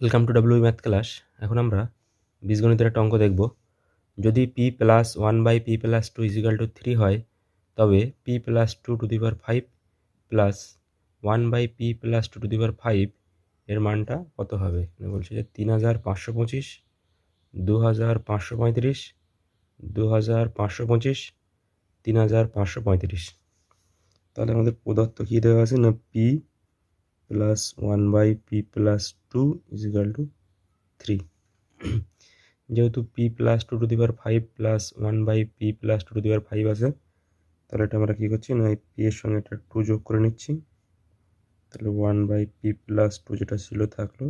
Welcome to W math class. এখন আমরা বীজগণিতের একটা অঙ্ক দেখব। যদি p plus 1/p plus 2 is equal to 3 হয়, তবে p plus 2 to the power 5 plus 1/p plus 2 to the power 5 এর মানটা কত হবে? বলছে যে 3525, 2535, 2525, 3535। তাহলে আমাদের প্রদত্ত কী দেওয়া আছে না, p plus 1/p plus 2 is equal to 3। যেহেতু p plus 2 to the power 5 plus 1/p plus 2 to the power 5 আছে, তাহলে এটা আমরা কী করছি না, এই p এর সঙ্গে একটা 2 যোগ করে নিচ্ছি। তাহলে 1/p প্লাস 2 যেটা ছিল থাকলো,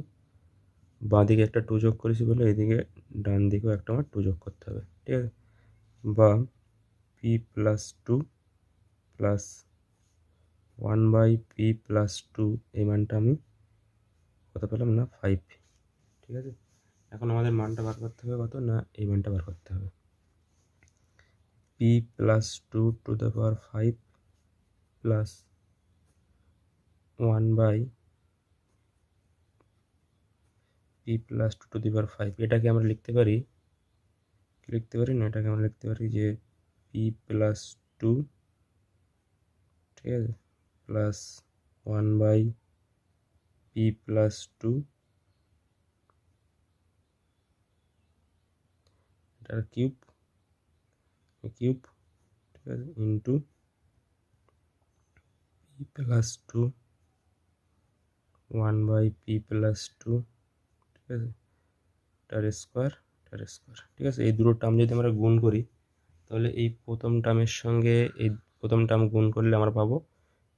বাঁ দিকে একটা 2 যোগ করেছি বলে এদিকে ডান দিকেও একটা আমার 2 যোগ করতে হবে, ঠিক আছে? বা p plus 2 plus 1/p plus 2 এই মানটা আমি কত পেলাম না, 5, ঠিক আছে? এখন আমাদের মানটা বার করতে হবে কত না, এই মানটা বার করতে হবে। p plus 2 to the power 5 plus 1/p plus 2 to the power 5। এটাকে আমরা লিখতে পারি না, এটাকে আমরা লিখতে পারি যে p প্লাস 2, ঠিক আছে, প্লাস 1/p প্লাস 2 এটার কিউব, ঠিক আছে, into p plus 2 1/p plus 2, ঠিক আছে, এটার স্কোয়ার, ঠিক আছে? এই দুটো টার্ম যদি আমরা গুণ করি, তাহলে এই প্রথম টার্মের সঙ্গে এই প্রথম টার্ম গুণ করলে আমরা পাবো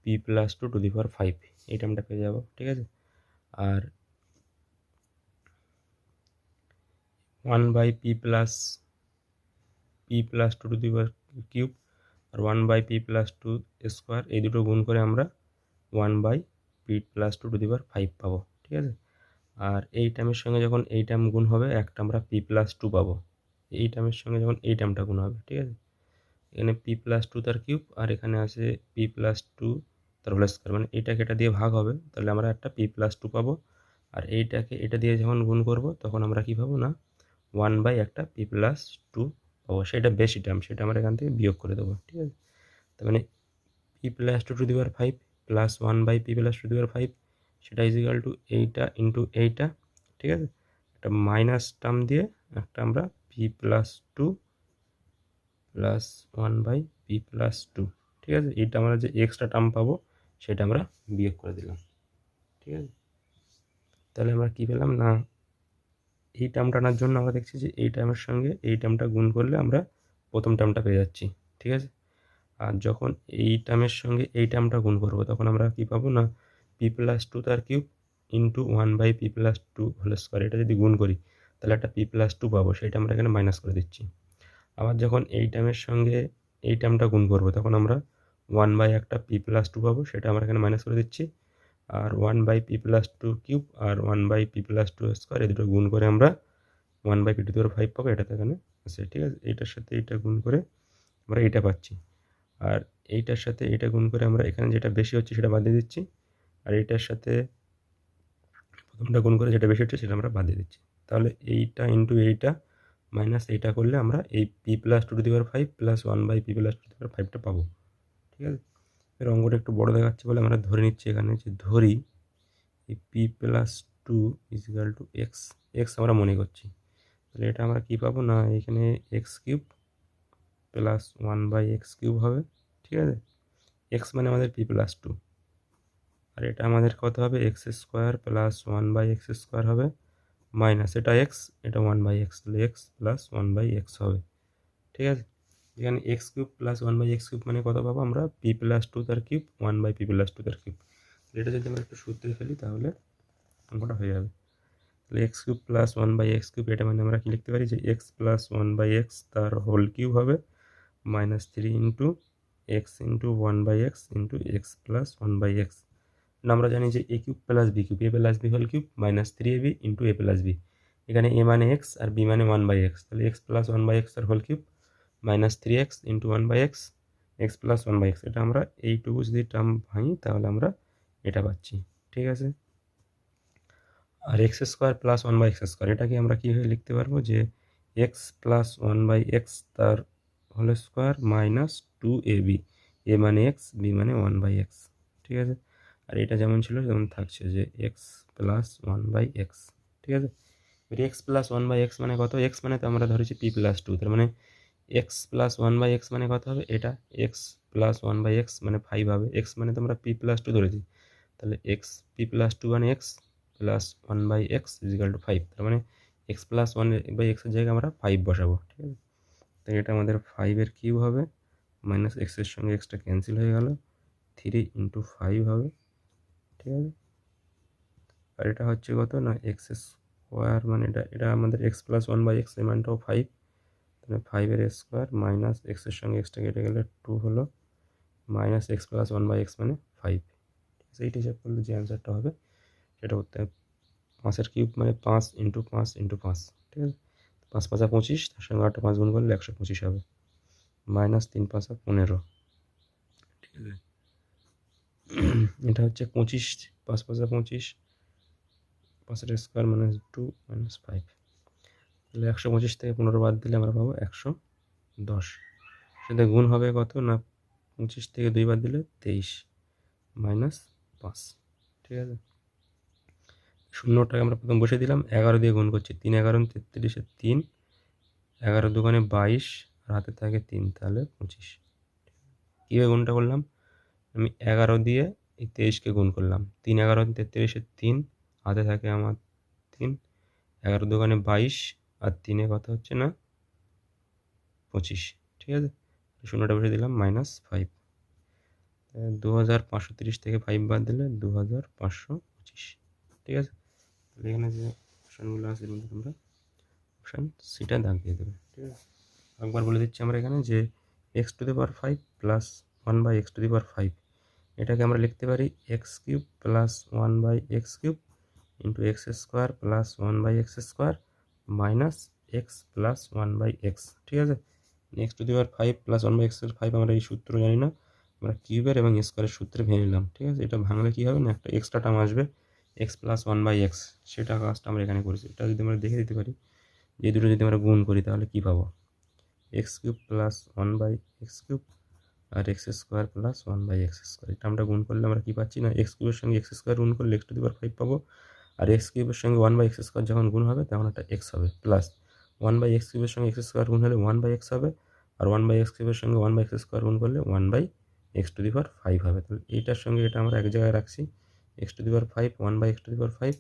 p plus 2 to the power 5, এই টার্মটা পেয়ে যাবো, ঠিক আছে? আর 1/p plus 2 to the power cube আর 1/p প্লাস 2 স্কোয়ার, এই দুটো গুণ করে আমরা 1/p plus 2 to the power 5 পাবো, ঠিক আছে? আর এই টার্মের সঙ্গে যখন এই টার্ম গুণ হবে, একটা আমরা p প্লাস 2 পাবো। এই টার্মের সঙ্গে যখন এই টার্মটা গুণ হবে, ঠিক আছে, এখানে p প্লাস 2 তার কিউব আর এখানে আছে p প্লাস 2 তার হোল স্কোয়ার, মানে এইটাকে এটা দিয়ে ভাগ হবে, তাহলে আমরা একটা p প্লাস 2 পাবো। আর এইটাকে এটা দিয়ে যখন গুণ করব, তখন আমরা কি পাবো না, 1/ একটা p প্লাস 2 পাবো। সেটা বেশি টার্ম, সেটা আমরা এখান থেকে বিয়োগ করে দেবো, ঠিক আছে? তার মানে p plus 2 to the power 5 plus 1/p plus 2 to the power 5, সেটা ইজিক্যাল টু এইটা ইন্টু এইটা, ঠিক আছে? একটা মাইনাস টার্ম দিয়ে একটা আমরা p plus 2 plus 1/p plus 2, ঠিক আছে? এইটা আমরা যে এক্সট্রা টার্ম পাবো সেটা আমরা বিয়োগ করে দিলাম, ঠিক আছে? তাহলে আমরা কী পেলাম না, এই টার্মটা আনার জন্য আমরা দেখছি যে এই টার্মের সঙ্গে এই টার্মটা গুণ করলে আমরা প্রথম টার্মটা পেয়ে যাচ্ছি, ঠিক আছে? আর যখন এই টার্মের সঙ্গে এই টার্মটা গুণ করবো, তখন আমরা কী পাবো না, p প্লাস 2 তার cube into 1/p plus 2 whole square, এটা যদি গুণ করি তাহলে একটা p প্লাস 2 পাবো, সেটা আমরা এখানে মাইনাস করে দিচ্ছি। আবার যখন এই টার্মের সঙ্গে এই টার্মটা গুণ করবো, তখন আমরা 1/ একটা p প্লাস 2 পাবো, সেটা আমরা এখানে মাইনাস করে দিচ্ছি। আর 1/p প্লাস 2 কিউব আর 1/p প্লাস 2 স্কোয়ার, এই দুটো গুণ করে আমরা 1/p টু দি পাওয়ার 5 পাবো, এটা তো এখানে আছে, ঠিক আছে? এইটার সাথে এইটা গুণ করে আমরা এইটা পাচ্ছি। আর এইটার সাথে এইটা গুণ করে আমরা এখানে যেটা বেশি হচ্ছে সেটা বাদ দিয়ে দিচ্ছি। আর এইটার সাথে প্রথমটা গুণ করে যেটা বেশি হচ্ছে সেটা আমরা বাদ দিয়ে দিচ্ছি। তাহলে এইটা ইন্টু এইটা মাইনাস এইটা করলে আমরা এই p plus 2 to the power 5 plus 1/p plus 2 to the power 5টা পাবো, ঠিক আছে? এর অঙ্কটা একটু বড় দেখাচ্ছে বলে আমরা ধরে নিচ্ছি এখানে যে ধরি এই p plus 2 is equal to x আমরা মনে করছি। তাহলে এটা আমরা কী পাবো না, এখানে x cube plus 1/x cube হবে, ঠিক আছে? এক্স মানে আমাদের p প্লাস 2, আর এটা আমাদের কত হবে, x square plus 1/x square হবে, মাইনাস এটা এক্স, এটা 1/x, তাহলে এক্স প্লাস 1/x হবে, ঠিক আছে? এখানে x cube plus 1/x cube মানে কত পাবো আমরা, p প্লাস 2 তার কিউব 1/p প্লাস 2 তার কিউব। এটা যদি আমরা একটু সূত্রে ফেলি তাহলে অঙ্কটা হয়ে যাবে। তাহলে x cube plus 1/x cube, এটা মানে আমরা কি লিখতে পারি যে এক্স প্লাস 1/x তার হোল কিউব হবে minus 3 into x into 1/x into x plus 1/x। আমরা জানি যে a cube plus b cube, a plus b whole cube minus 3ab into a plus b। এখানে a মানে x আর b মানে 1/x, তাহলে x plus 1/x তার whole cube minus 3x into 1/x, x plus 1/x। এটা আমরা এইটুকু যদি টার্ম ভাঙি তাহলে আমরা এটা পাচ্ছি, ঠিক আছে? আর x square plus one by x square এটাকে আমরা কীভাবে লিখতে পারবো যে x plus one by x তার whole square minus 2ab, A মানে এক্স, বি মানে ওয়ান বাই এক্স, ঠিক আছে। আর এটা যেমন ছিল যেমন থাকছে যে x plus one by x, ঠিক আছে। এবার x plus one by x মানে কত, এক্স মানে তো আমরা ধরেছি পি প্লাস টু, তার মানে x plus one by x মানে কত হবে, এটা x plus one by x মানে 5 হবে, এক্স মানে তো আমরা পি প্লাস টু ধরেছি, তাহলে এক্স পি প্লাস টু মানে x plus one by x equal to 5, তার মানে এক্স প্লাস ওয়ান বাই এক্সের জায়গায় আমরা 5 বসাবো, ঠিক আছে। তাই এটা আমাদের 5-এর কিউব হবে, মাইনাস এক্সের সঙ্গে এক্সটা ক্যান্সেল হয়ে গেল, 3 ইন্টু 5 হবে, ঠিক আছে। আর এটা হচ্ছে কত না এক্স স্কোয়ার, মানে এটা আমাদের x plus one by x, এর মানটাও 5, তাহলে 5-এর স্কোয়ার মাইনাস এক্সের সঙ্গে এক্সটা কেটে গেলে 2 হলো, minus x plus one by x মানে 5, ঠিক আছে। এইটা হিসাব করলে যে অ্যান্সারটা হবে সেটা করতে হবে 5-এর কিউব মানে 5 ইন্টু 5 ইন্টু 5, ঠিক আছে। 5 5 25, তার সঙ্গে 8 5 গুণ করলে 125 হবে, মাইনাস 3 5 15, ঠিক আছে। এটা হচ্ছে 25, 5 5 25, 5-এর স্কোয়ার মানে 2 মাইনাস 5, তাহলে 125 থেকে 15 বাদ দিলে আমরা পাবো 110, সেটা গুণ হবে কত না 25 থেকে 2 বাদ দিলে 23 মাইনাস 5, ঠিক আছে। শূন্যটাকে আমরা প্রথম বসে দিলাম, 11 দিয়ে গুণ করছি, 3 11 33, 3 11 দোকানে 22, আর হাতে থাকে 3, তাহলে 25। কীভাবে গুণটা করলাম, আমি 11 দিয়ে এই 23কে গুণ করলাম, 3 11 33, 3 হাতে থাকে আমার 3, 11 দোকানে 22, আর 3-এ কত হচ্ছে না 25, ঠিক আছে। শূন্যটা বসে দিলাম মাইনাস 5, 2530 থেকে 5 বাদ দিলে 2525, ঠিক আছে। তাহলে এখানে যে অপশানগুলো আছে এর মধ্যে তোমরা অপশান সিটা দাগ দিয়ে দেবে, ঠিক আছে। একবার বলে দিচ্ছি আমরা এখানে যে x to the power 5 plus 1 by x to the power 5, এটাকে আমরা লিখতে পারি x cube plus 1 by x cube into x square plus 1 by x square minus x plus 1 by x, ঠিক আছে। X to the power 5 plus 1 by x 5 আমরা এই সূত্র জানি না, আমরা কিউবের এবং স্কোয়ারের সূত্রে ভেঙে নিলাম, ঠিক আছে। এটা ভাঙলে কী হবে না একটা এক্সট্রা টার্ম আসবে, এক্স প্লাস 1 বাই এক্স, সেটা কাজটা আমরা এখানে করেছি। এটা যদি আমরা দেখে দিতে পারি, এই দুটো যদি আমরা গুণ করি তাহলে কী পাবো, x cube plus 1 by x cube আর x square plus 1 by x square, এটা আমরা গুণ করলে আমরা কী পাচ্ছি না এক্স কিউবের সঙ্গে এক্স স্কোয়ার গুণ করলে এক্স টু দি পাওয়ার 5 পাবো, আর এক্স কিউবের সঙ্গে 1 বাই এক্স স্কোয়ার যখন গুণ হবে তখন একটা এক্স হবে, প্লাস 1 বাই এক্স কিউবের সঙ্গে এক্স স্কোয়ার গুণ হলে 1 বাই এক্স হবে, আর 1 বাই এক্স কিউবের সঙ্গে 1 বাই এক্স স্কোয়ার গুণ করলে 1 by x to the power 5 হবে। তাহলে এইটার সঙ্গে এটা আমরা এক জায়গায় রাখছি, x to the power 5 1 by x to the power 5,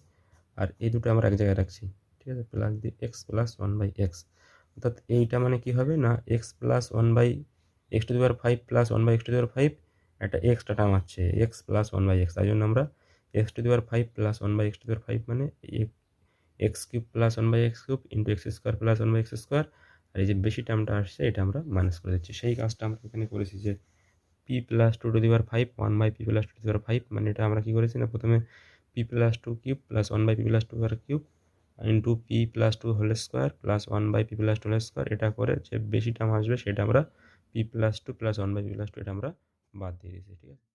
আর এই দুটো আমরা এক জায়গায় রাখছি, ঠিক আছে, প্লাস দিয়ে এক্স প্লাস 1 বাই এক্স, অর্থাৎ এইটা মানে কী হবে না x plus 1 by x to the power 5 plus 1 by x to the power 5, একটা এক্সট্রা টার্ম আছে এক্স প্লাস 1 বাই এক্স, তাই জন্য আমরা x to the power 5 plus 1 by x to the power 5 মানে x cube plus 1 by x cube into x square plus 1 by x square, আর এই যে বেশি টার্মটা আসছে এটা আমরা মাইনাস করে দিচ্ছি। সেই কাজটা আমরা এখানে করেছি যে P plus 2 to the power 5 1 by P plus 2 to the power 5, মানে এটা আমরা কী করেছি না প্রথমে P plus 2 cube plus 1 by P plus 2 power cube into P plus 2 whole square plus 1 by P plus 2 whole square, এটা করে যে বেশি টার্ম আসবে সেটা আমরা P plus 2 plus 1 by P plus 2 এটা আমরা বাদ দিয়ে দিয়েছি, ঠিক আছে।